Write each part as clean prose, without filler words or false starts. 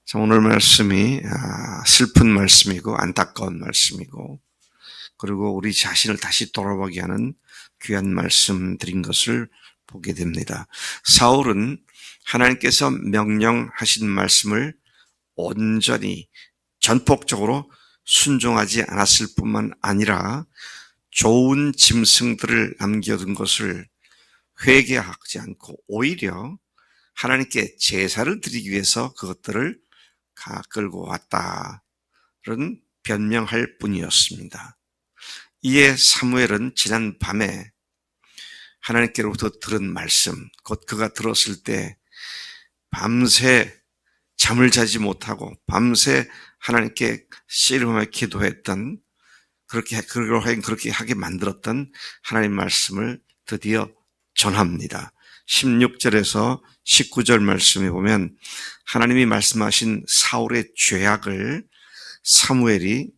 자, 오늘 말씀이 슬픈 말씀이고 안타까운 말씀이고, 그리고 우리 자신을 다시 돌아보게 하는 귀한 말씀 드린 것을 보게 됩니다. 사울은 하나님께서 명령하신 말씀을 온전히 전폭적으로 순종하지 않았을 뿐만 아니라 좋은 짐승들을 남겨둔 것을 회개하지 않고 오히려 하나님께 제사를 드리기 위해서 그것들을 끌고 왔다는 변명할 뿐이었습니다. 이에 사무엘은 지난 밤에 하나님께로부터 들은 말씀, 곧 그가 들었을 때 밤새 잠을 자지 못하고 밤새 하나님께 씨름하며 기도했던, 그렇게 하게 만들었던 하나님 말씀을 드디어 전합니다. 16절에서 19절 말씀에 보면 하나님이 말씀하신 사울의 죄악을 사무엘이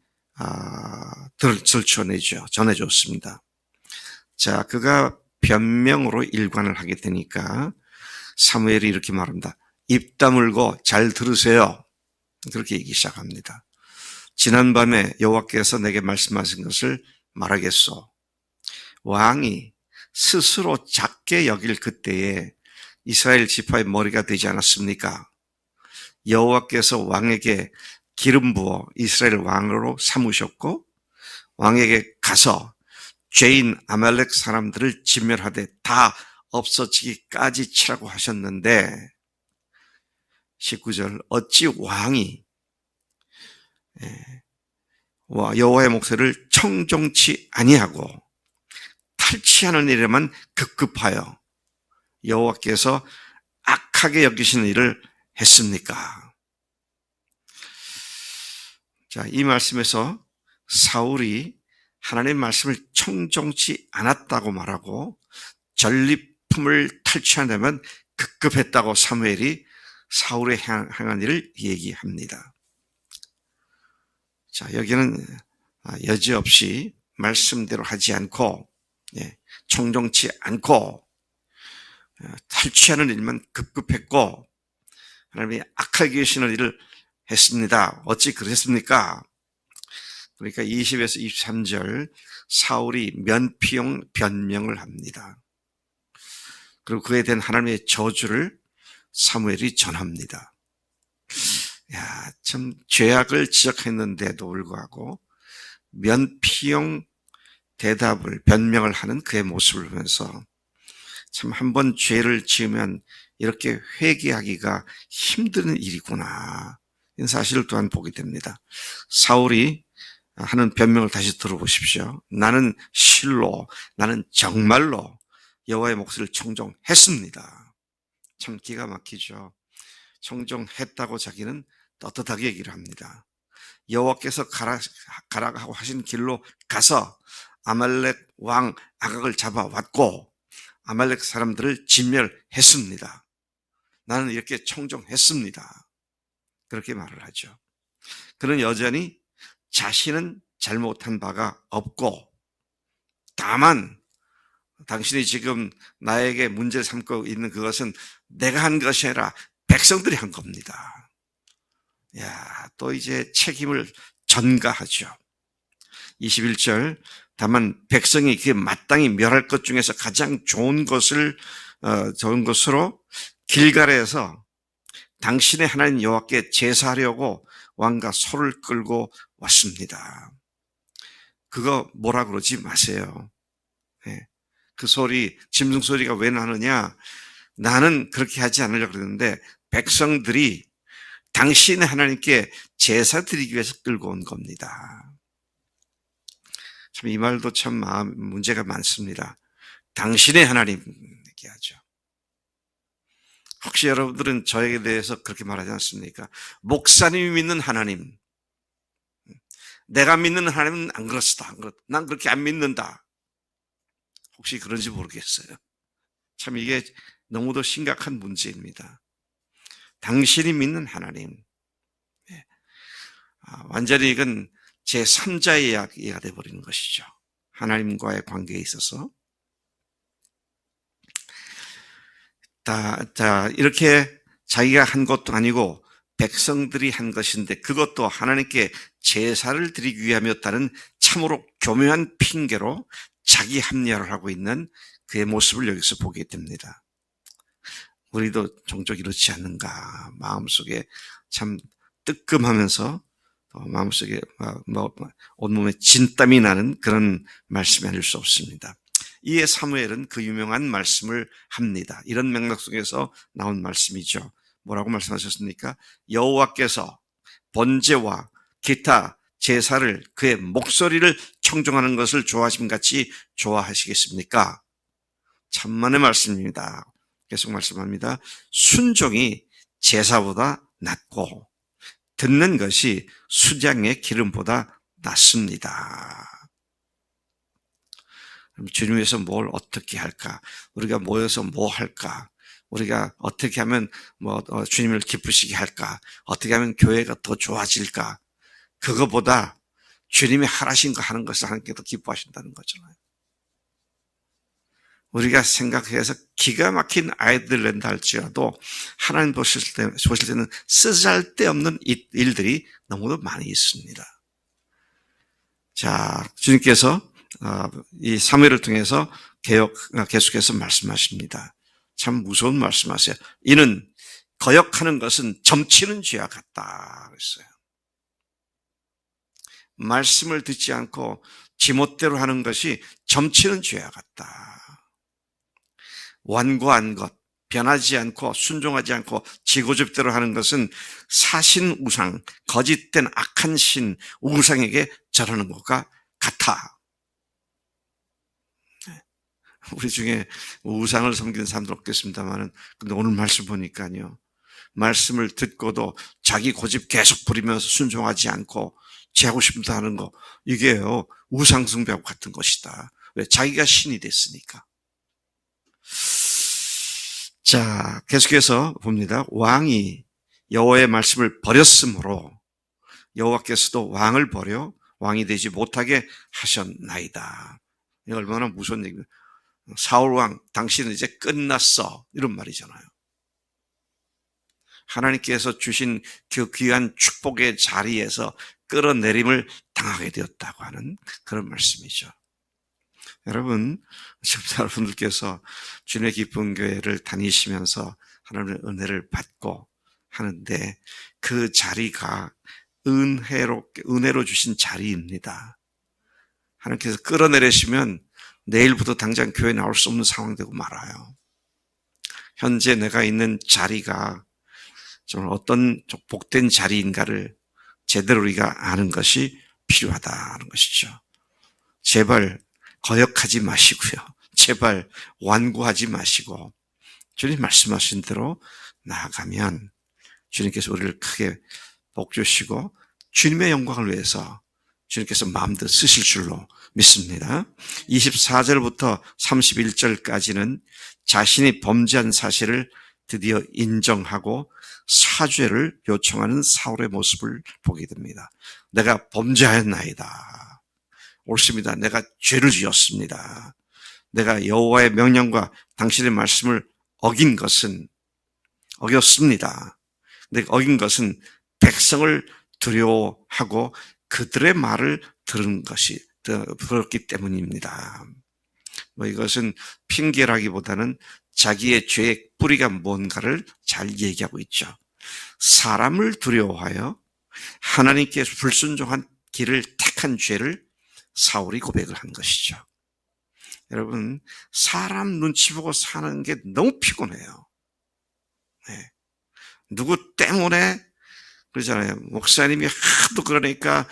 전해줬습니다. 자, 그가 변명으로 일관을 하게 되니까 사무엘이 이렇게 말합니다. 입 다물고 잘 들으세요. 그렇게 얘기 시작합니다. 지난밤에 여호와께서 내게 말씀하신 것을 말하겠소. 왕이 스스로 작게 여길 그때에 이스라엘 지파의 머리가 되지 않았습니까? 여호와께서 왕에게 기름 부어 이스라엘 왕으로 삼으셨고 왕에게 가서 죄인 아말렉 사람들을 진멸하되 다 없어지기까지 치라고 하셨는데 19절 어찌 왕이 여호와의 목소리를 청종치 아니하고 탈취하는 일에만 급급하여 여호와께서 악하게 여기시는 일을 했습니까? 자, 이 말씀에서 사울이 하나님의 말씀을 청종치 않았다고 말하고 전리품을 탈취하려면 급급했다고 사무엘이 사울에 향한 일을 얘기합니다. 자, 여기는 여지없이 말씀대로 하지 않고 청종치 않고 탈취하는 일만 급급했고 하나님이 악하게 계시는 일을 했습니다. 어찌 그랬습니까? 그러니까 20에서 23절 사울이 면피용 변명을 합니다. 그리고 그에 대한 하나님의 저주를 사무엘이 전합니다. 야, 참 죄악을 지적했는데도 불구하고 면피용 대답을 변명을 하는 그의 모습을 보면서 참 한 번 죄를 지으면 이렇게 회개하기가 힘든 일이구나, 이런 사실을 또한 보게 됩니다. 사울이 하는 변명을 다시 들어보십시오. 나는 실로, 나는 정말로 여호와의 목소리를 청종했습니다. 참 기가 막히죠. 청종했다고 자기는 떳떳하게 얘기를 합니다. 여호와께서 가라고 하신 길로 가서 아말렉 왕 아각을 잡아왔고 아말렉 사람들을 진멸했습니다. 나는 이렇게 청종했습니다. 그렇게 말을 하죠. 그는 여전히 자신은 잘못한 바가 없고 다만 당신이 지금 나에게 문제를 삼고 있는 그것은 내가 한 것이 아니라 백성들이 한 겁니다. 야, 또 이제 책임을 전가하죠. 21절 다만 백성이 그 마땅히 멸할 것 중에서 가장 좋은 것으로 길갈에서 당신의 하나님 여호와께 제사하려고 왕과 소를 끌고 왔습니다. 그거 뭐라 그러지 마세요. 그 소리, 짐승 소리가 왜 나느냐? 나는 그렇게 하지 않으려고 그랬는데 백성들이 당신의 하나님께 제사 드리기 위해서 끌고 온 겁니다. 참 이 말도 참 문제가 많습니다. 당신의 하나님 얘기하죠. 혹시 여러분들은 저에게 대해서 그렇게 말하지 않습니까? 목사님이 믿는 하나님, 내가 믿는 하나님은 안 그렇다. 난 그렇게 안 믿는다. 혹시 그런지 모르겠어요. 참 이게 너무도 심각한 문제입니다. 당신이 믿는 하나님, 완전히 이건 제3자의 이야기가 되어버리는 것이죠. 하나님과의 관계에 있어서. 이렇게 자기가 한 것도 아니고 백성들이 한 것인데 그것도 하나님께 제사를 드리기 위함이었다는 참으로 교묘한 핑계로 자기 합리화를 하고 있는 그의 모습을 여기서 보게 됩니다. 우리도 종종 이렇지 않는가, 마음속에 참 뜨끔하면서 마음속에 온몸에 진땀이 나는 그런 말씀이 아닐 수 없습니다. 이에 사무엘은 그 유명한 말씀을 합니다. 이런 맥락 속에서 나온 말씀이죠. 뭐라고 말씀하셨습니까? 여호와께서 번제와 기타 제사를 그의 목소리를 청종하는 것을 좋아하심 같이 좋아하시겠습니까? 천만의 말씀입니다. 계속 말씀합니다. 순종이 제사보다 낫고 듣는 것이 수장의 기름보다 낫습니다. 주님 위해서 뭘 어떻게 할까? 우리가 모여서 뭐 할까? 우리가 어떻게 하면 주님을 기쁘시게 할까? 어떻게 하면 교회가 더 좋아질까? 그거보다 주님이 하라신 거 하는 것을 하나님께 더 기뻐하신다는 거잖아요. 우리가 생각해서 기가 막힌 아이들 낸다 할지라도 하나님 보실 때는 쓰잘데없는 일들이 너무도 많이 있습니다. 자, 주님께서 이 사무엘을 통해서 계속해서 말씀하십니다. 참 무서운 말씀하세요. 이는 거역하는 것은 점치는 죄와 같다 그랬어요. 말씀을 듣지 않고 지멋대로 하는 것이 점치는 죄와 같다. 완고한 것, 변하지 않고 순종하지 않고 지고집대로 하는 것은 사신 우상, 거짓된 악한 신 우상에게 절하는 것과 같아. 우리 중에 우상을 섬기는 사람도 없겠습니다만, 근데 오늘 말씀 보니까요, 말씀을 듣고도 자기 고집 계속 부리면서 순종하지 않고 죄하고 싶다 하는 거, 이게요 우상 숭배하고 같은 것이다. 왜? 자기가 신이 됐으니까. 자, 계속해서 봅니다. 왕이 여호와의 말씀을 버렸으므로 여호와께서도 왕을 버려 왕이 되지 못하게 하셨나이다. 이게 얼마나 무서운 얘기입니다. 사울 왕, 당신은 이제 끝났어. 이런 말이잖아요. 하나님께서 주신 그 귀한 축복의 자리에서 끌어내림을 당하게 되었다고 하는 그런 말씀이죠. 여러분, 지금 여러분들께서 주님의 기쁜 교회를 다니시면서 하나님의 은혜를 받고 하는데 그 자리가 은혜로 주신 자리입니다. 하나님께서 끌어내리시면 내일부터 당장 교회에 나올 수 없는 상황이 되고 말아요. 현재 내가 있는 자리가 좀 어떤 복된 자리인가를 제대로 우리가 아는 것이 필요하다는 것이죠. 제발 거역하지 마시고요. 제발 완고하지 마시고 주님 말씀하신 대로 나아가면 주님께서 우리를 크게 복 주시고 주님의 영광을 위해서 주님께서 마음대로 쓰실 줄로 믿습니다. 24절부터 31절까지는 자신이 범죄한 사실을 드디어 인정하고 사죄를 요청하는 사울의 모습을 보게 됩니다. 내가 범죄하였나이다. 옳습니다. 내가 죄를 지었습니다. 내가 여호와의 명령과 당신의 말씀을 어겼습니다. 내가 어긴 것은 백성을 두려워하고 그들의 말을 들었기 때문입니다. 이것은 핑계라기보다는 자기의 죄의 뿌리가 뭔가를 잘 얘기하고 있죠. 사람을 두려워하여 하나님께 불순종한 길을 택한 죄를 사울이 고백을 한 것이죠. 여러분, 사람 눈치 보고 사는 게 너무 피곤해요. 네. 누구 때문에 그러잖아요. 목사님이 하도 그러니까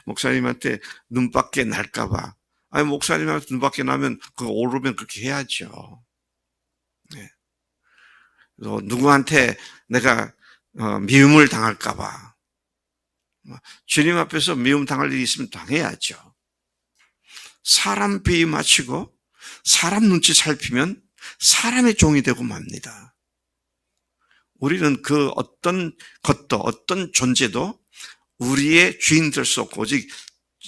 목사님한테 눈밖에 날까봐. 아니, 목사님한테 눈밖에 나면 그거 오르면 그렇게 해야죠. 네. 누구한테 내가 미움을 당할까봐. 주님 앞에서 미움 당할 일이 있으면 당해야죠. 사람 비위 맞추고 사람 눈치 살피면 사람의 종이 되고 맙니다. 우리는 그 어떤 것도 어떤 존재도 우리의 주인 될 수 없고 오직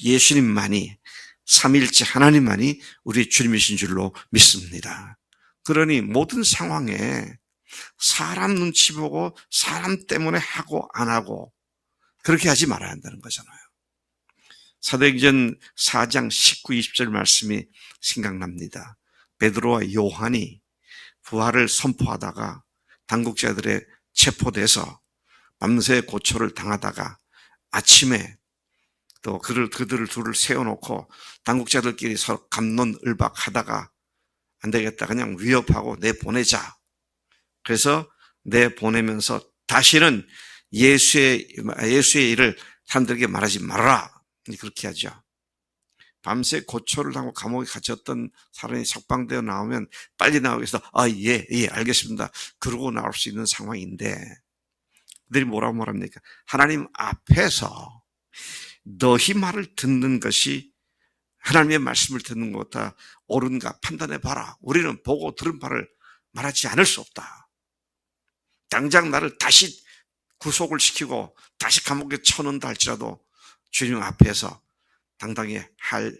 예수님만이 삼위일체 하나님만이 우리의 주님이신 줄로 믿습니다. 그러니 모든 상황에 사람 눈치 보고 사람 때문에 하고 안 하고 그렇게 하지 말아야 한다는 거잖아요. 사도행전 4장 19, 20절 말씀이 생각납니다. 베드로와 요한이 부활을 선포하다가 당국자들에 체포돼서 밤새 고초를 당하다가 아침에 또 그들을 둘을 세워놓고 당국자들끼리 서로 갑론을박하다가 안 되겠다, 그냥 위협하고 내보내자. 그래서 내보내면서 다시는 예수의 일을 사람들에게 말하지 말아라, 그렇게 하죠. 밤새 고초를 당하고 감옥에 갇혔던 사람이 석방되어 나오면 빨리 나오기 위해서 예 알겠습니다, 그러고 나올 수 있는 상황인데, 그들이 뭐라고 말합니까? 하나님 앞에서 너희 말을 듣는 것이 하나님의 말씀을 듣는 것보다 옳은가 판단해봐라. 우리는 보고 들은 바를 말하지 않을 수 없다. 당장 나를 다시 구속을 시키고 다시 감옥에 쳐넣는다 할지라도 주님 앞에서 당당히 할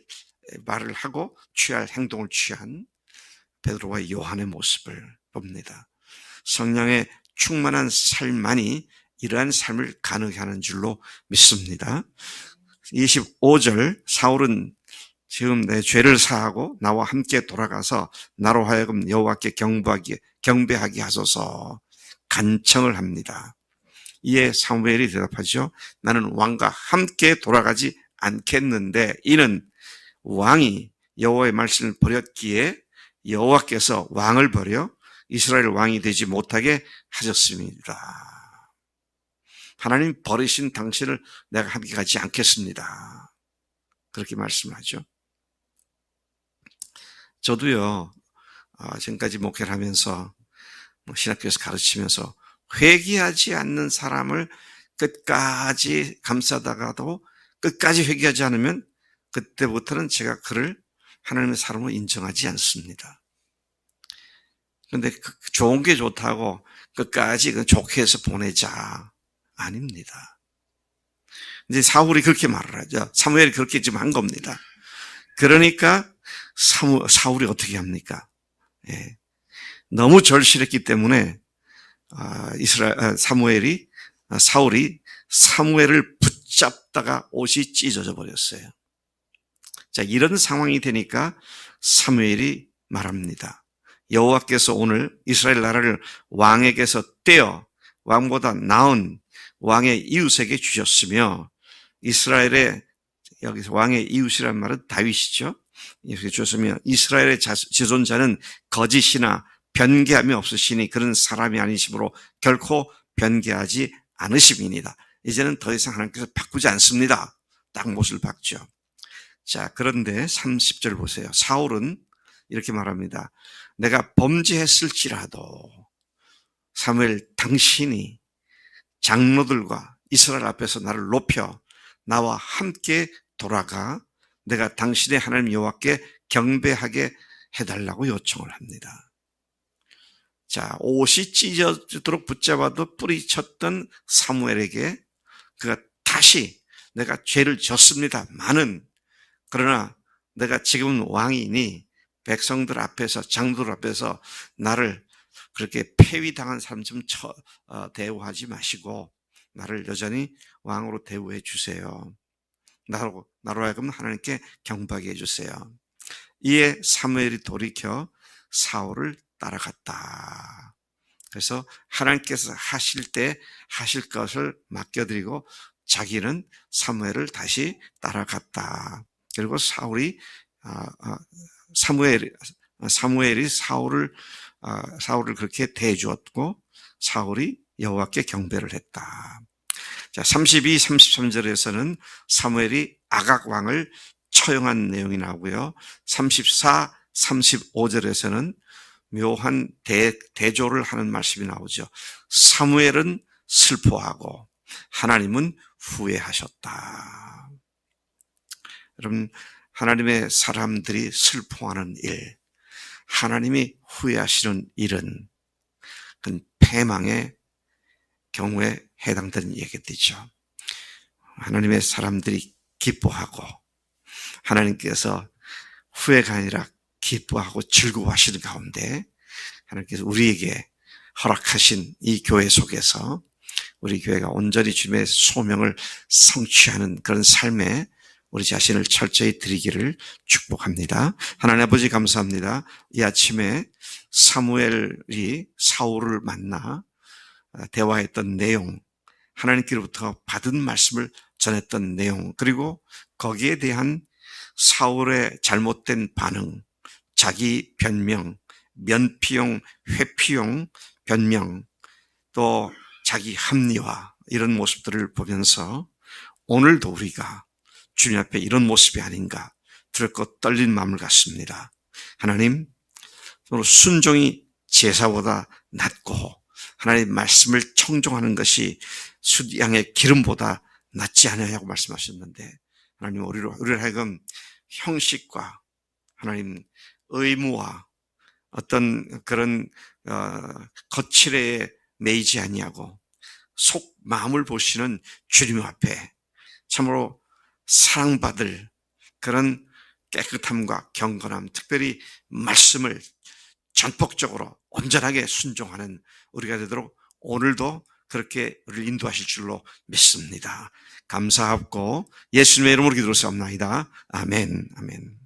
말을 하고 취할 행동을 취한 베드로와 요한의 모습을 봅니다. 성령의 충만한 삶만이 이러한 삶을 가능하게 하는 줄로 믿습니다. 25절, 사울은 지금 내 죄를 사하고 나와 함께 돌아가서 나로 하여금 여호와께 경배하게 하소서 간청을 합니다. 이에 사무엘이 대답하죠. 나는 왕과 함께 돌아가지 않겠는데 이는 왕이 여호와의 말씀을 버렸기에 여호와께서 왕을 버려 이스라엘 왕이 되지 못하게 하셨습니다. 하나님 버리신 당신을 내가 함께 가지 않겠습니다. 그렇게 말씀하죠. 저도요, 지금까지 목회를 하면서 신학교에서 가르치면서 회개하지 않는 사람을 끝까지 감싸다가도 끝까지 회개하지 않으면 그때부터는 제가 그를 하나님의 사람으로 인정하지 않습니다. 그런데 좋은 게 좋다고 끝까지 좋게 해서 보내자, 아닙니다. 이제 사울이 그렇게 말을 하죠. 사무엘이 그렇게 지금 한 겁니다. 그러니까 사울이 어떻게 합니까? 예. 너무 절실했기 때문에 사울이 사무엘을 붙잡다가 옷이 찢어져 버렸어요. 자, 이런 상황이 되니까 사무엘이 말합니다. 여호와께서 오늘 이스라엘 나라를 왕에게서 떼어 왕보다 나은 왕의 이웃에게 주셨으며, 이스라엘의, 여기서 왕의 이웃이란 말은 다윗이죠. 이렇게 주셨으며 이스라엘의 지존자는 거짓이나 변개함이 없으시니 그런 사람이 아니시므로 결코 변개하지 않으심이니이다. 이제는 더 이상 하나님께서 바꾸지 않습니다. 딱 못을 박죠. 자, 그런데 30절 보세요. 사울은 이렇게 말합니다. 내가 범죄했을지라도 사무엘, 당신이 장로들과 이스라엘 앞에서 나를 높여 나와 함께 돌아가 내가 당신의 하나님 여호와께 경배하게 해달라고 요청을 합니다. 자, 옷이 찢어지도록 붙잡아도 뿌리쳤던 사무엘에게 그가 다시 내가 죄를 졌습니다마는, 그러나 내가 지금은 왕이니 백성들 앞에서, 장로들 앞에서 나를 그렇게 폐위당한 사람처럼 대우하지 마시고 나를 여전히 왕으로 대우해 주세요. 나로 하여금 하나님께 경배하게 해주세요. 이에 사무엘이 돌이켜 사울을 따라갔다. 그래서 하나님께서 하실 때 하실 것을 맡겨드리고 자기는 사무엘을 다시 따라갔다. 그리고 사무엘이 사울을 그렇게 대해주었고 사울이 여호와께 경배를 했다. 자, 32, 33절에서는 사무엘이 아각 왕을 처형한 내용이 나오고요. 34, 35절에서는 묘한 대조를 하는 말씀이 나오죠. 사무엘은 슬퍼하고 하나님은 후회하셨다. 여러분, 하나님의 사람들이 슬퍼하는 일, 하나님이 후회하시는 일은 그건 패망의 경우에 해당되는 얘기들이죠. 하나님의 사람들이 기뻐하고 하나님께서 후회가 아니라 기뻐하고 즐거워하시는 가운데 하나님께서 우리에게 허락하신 이 교회 속에서 우리 교회가 온전히 주님의 소명을 성취하는 그런 삶에 우리 자신을 철저히 드리기를 축복합니다. 하나님 아버지 감사합니다. 이 아침에 사무엘이 사울을 만나 대화했던 내용, 하나님께로부터 받은 말씀을 전했던 내용, 그리고 거기에 대한 사울의 잘못된 반응, 자기 변명, 면피용, 회피용 변명, 또 자기 합리화, 이런 모습들을 보면서 오늘도 우리가 주님 앞에 이런 모습이 아닌가 들었고 떨린 마음을 갖습니다. 하나님, 순종이 제사보다 낫고 하나님의 말씀을 청종하는 것이 숫양의 기름보다 낫지 않냐고 말씀하셨는데, 하나님 우리를 하여금 형식과 하나님 의무와 어떤 그런 거칠에 매이지 아니하고 속 마음을 보시는 주님 앞에 참으로 사랑받을 그런 깨끗함과 경건함, 특별히 말씀을 전폭적으로 온전하게 순종하는 우리가 되도록 오늘도 그렇게 우리를 인도하실 줄로 믿습니다. 감사하고 예수님의 이름으로 기도를 드리옵나이다. 아멘. 아멘.